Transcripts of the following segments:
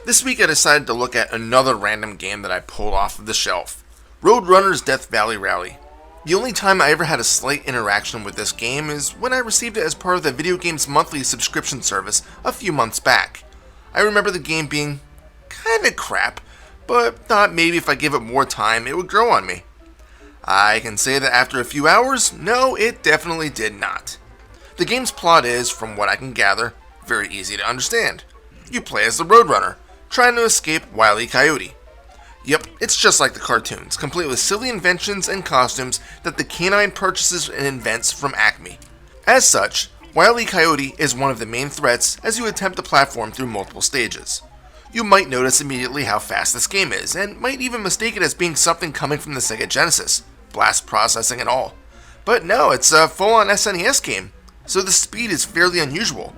This week I decided to look at another random game that I pulled off of the shelf, Roadrunner's Death Valley Rally. The only time I ever had a slight interaction with this game is when I received it as part of the Video Games Monthly subscription service a few months back. I remember the game being kinda crap, but thought maybe if I give it more time it would grow on me. I can say that after a few hours, no, it definitely did not. The game's plot is, from what I can gather, very easy to understand. You play as the Roadrunner, trying to escape Wile E. Coyote. Yep, it's just like the cartoons, complete with silly inventions and costumes that the canine purchases and invents from Acme. As such, Wile E. Coyote is one of the main threats as you attempt to platform through multiple stages. You might notice immediately how fast this game is, and might even mistake it as being something coming from the Sega Genesis, blast processing and all. But no, it's a full-on SNES game, so the speed is fairly unusual.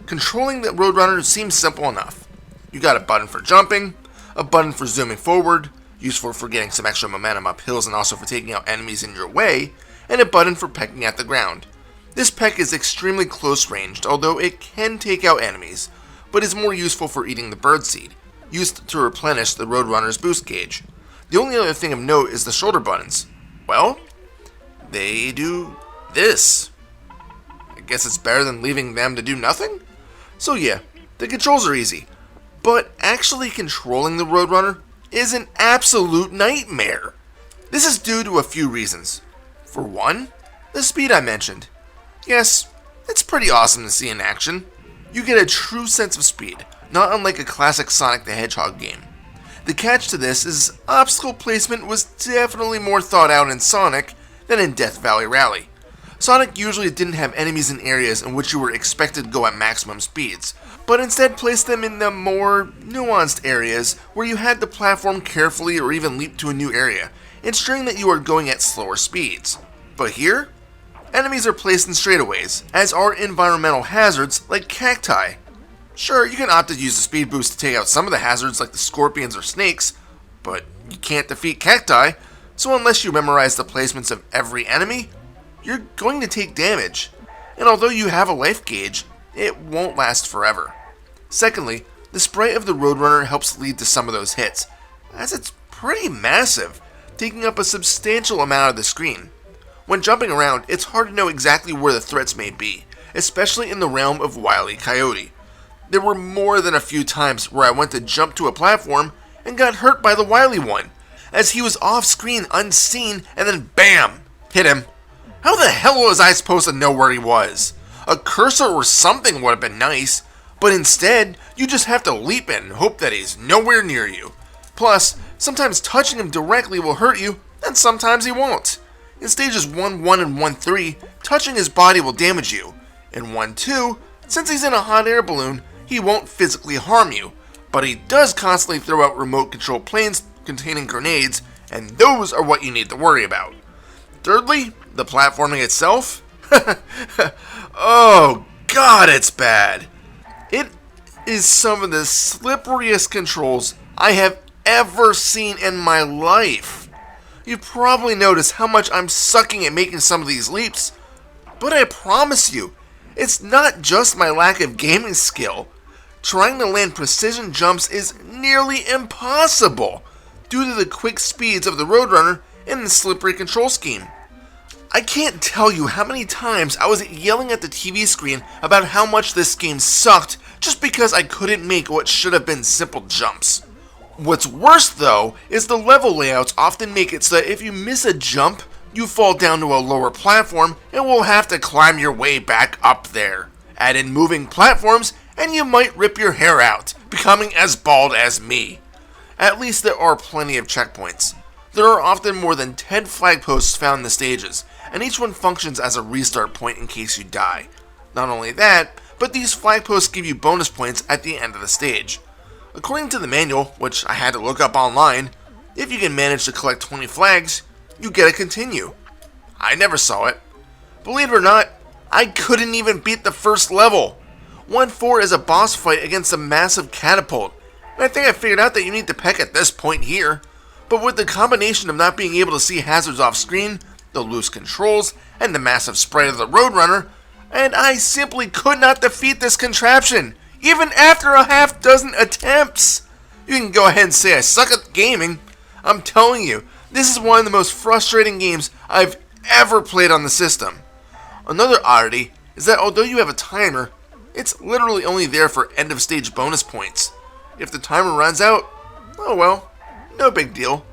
Controlling the Roadrunner seems simple enough. You got a button for jumping, a button for zooming forward, useful for getting some extra momentum up hills and also for taking out enemies in your way, and a button for pecking at the ground. This peck is extremely close ranged, although it can take out enemies, but is more useful for eating the birdseed, used to replenish the Roadrunner's boost gauge. The only other thing of note is the shoulder buttons. Well, they do this. I guess it's better than leaving them to do nothing? So yeah, the controls are easy. But actually controlling the Roadrunner is an absolute nightmare. This is due to a few reasons. For one, the speed I mentioned. Yes, it's pretty awesome to see in action. You get a true sense of speed, not unlike a classic Sonic the Hedgehog game. The catch to this is obstacle placement was definitely more thought out in Sonic than in Death Valley Rally. Sonic usually didn't have enemies in areas in which you were expected to go at maximum speeds, but instead placed them in the more nuanced areas where you had to platform carefully or even leap to a new area, ensuring that you are going at slower speeds. But here, enemies are placed in straightaways, as are environmental hazards like cacti. Sure, you can opt to use the speed boost to take out some of the hazards like the scorpions or snakes, but you can't defeat cacti, so unless you memorize the placements of every enemy, you're going to take damage, and although you have a life gauge, it won't last forever. Secondly, the sprite of the Roadrunner helps lead to some of those hits, as it's pretty massive, taking up a substantial amount of the screen. When jumping around, it's hard to know exactly where the threats may be, especially in the realm of Wile E. Coyote. There were more than a few times where I went to jump to a platform and got hurt by the Wily one, as he was off screen unseen and then BAM! Hit him. How the hell was I supposed to know where he was? A cursor or something would have been nice, but instead, you just have to leap in and hope that he's nowhere near you. Plus, sometimes touching him directly will hurt you, and sometimes he won't. In stages 1-1 and 1-3, touching his body will damage you. In 1-2, since he's in a hot air balloon, he won't physically harm you, but he does constantly throw out remote control planes containing grenades, and those are what you need to worry about. Thirdly, the platforming itself? Oh god, it's bad. It is some of the slipperiest controls I have ever seen in my life. You probably noticed how much I'm sucking at making some of these leaps, but I promise you, it's not just my lack of gaming skill. Trying to land precision jumps is nearly impossible due to the quick speeds of the Roadrunner and the slippery control scheme. I can't tell you how many times I was yelling at the TV screen about how much this game sucked just because I couldn't make what should have been simple jumps. What's worse though is the level layouts often make it so that if you miss a jump, you fall down to a lower platform and will have to climb your way back up there. Add in moving platforms and you might rip your hair out, becoming as bald as me. At least there are plenty of checkpoints. There are often more than 10 flag posts found in the stages, and each one functions as a restart point in case you die. Not only that, but these flag posts give you bonus points at the end of the stage. According to the manual, which I had to look up online, if you can manage to collect 20 flags, you get a continue. I never saw it. Believe it or not, I couldn't even beat the first level. 1-4 is a boss fight against a massive catapult, and I think I figured out that you need to peck at this point here. But with the combination of not being able to see hazards off screen, the loose controls, and the massive sprite of the Roadrunner, and I simply could not defeat this contraption, even after a half dozen attempts. You can go ahead and say I suck at gaming. I'm telling you, this is one of the most frustrating games I've ever played on the system. Another oddity is that although you have a timer, it's literally only there for end of stage bonus points. If the timer runs out, oh well, no big deal.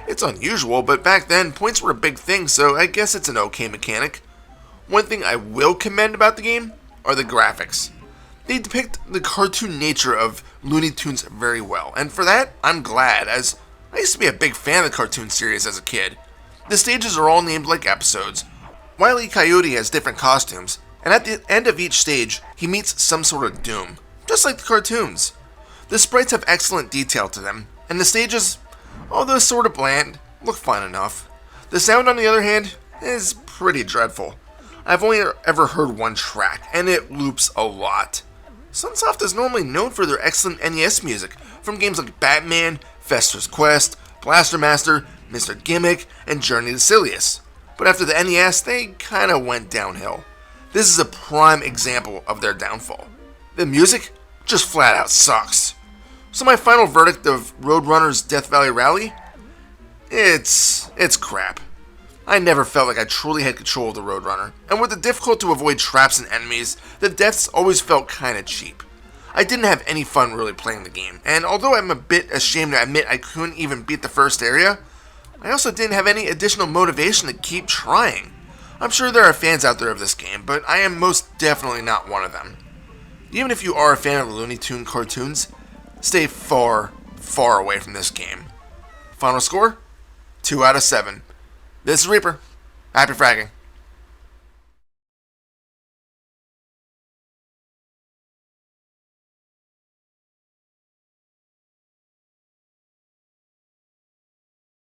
It's unusual, but back then points were a big thing, so I guess it's an okay mechanic. One thing I will commend about the game are the graphics. They depict the cartoon nature of Looney Tunes very well, and for that, I'm glad, as I used to be a big fan of the cartoon series as a kid. The stages are all named like episodes. Wile E. Coyote has different costumes, and at the end of each stage, he meets some sort of doom, just like the cartoons. The sprites have excellent detail to them, and the stages, although sort of bland, look fine enough. The sound, on the other hand, is pretty dreadful. I've only ever heard one track, and it loops a lot. Sunsoft is normally known for their excellent NES music, from games like Batman, Fester's Quest, Blaster Master, Mr. Gimmick, and Journey to Silius. But after the NES, they kinda went downhill. This is a prime example of their downfall. The music just flat out sucks. So my final verdict of Roadrunner's Death Valley Rally? It's crap. I never felt like I truly had control of the Roadrunner, and with the difficult to avoid traps and enemies, the deaths always felt kinda cheap. I didn't have any fun really playing the game, and although I'm a bit ashamed to admit I couldn't even beat the first area, I also didn't have any additional motivation to keep trying. I'm sure there are fans out there of this game, but I am most definitely not one of them. Even if you are a fan of Looney Tune cartoons, stay far, far away from this game. Final score? 2 out of 7. This is Reaper. Happy fragging.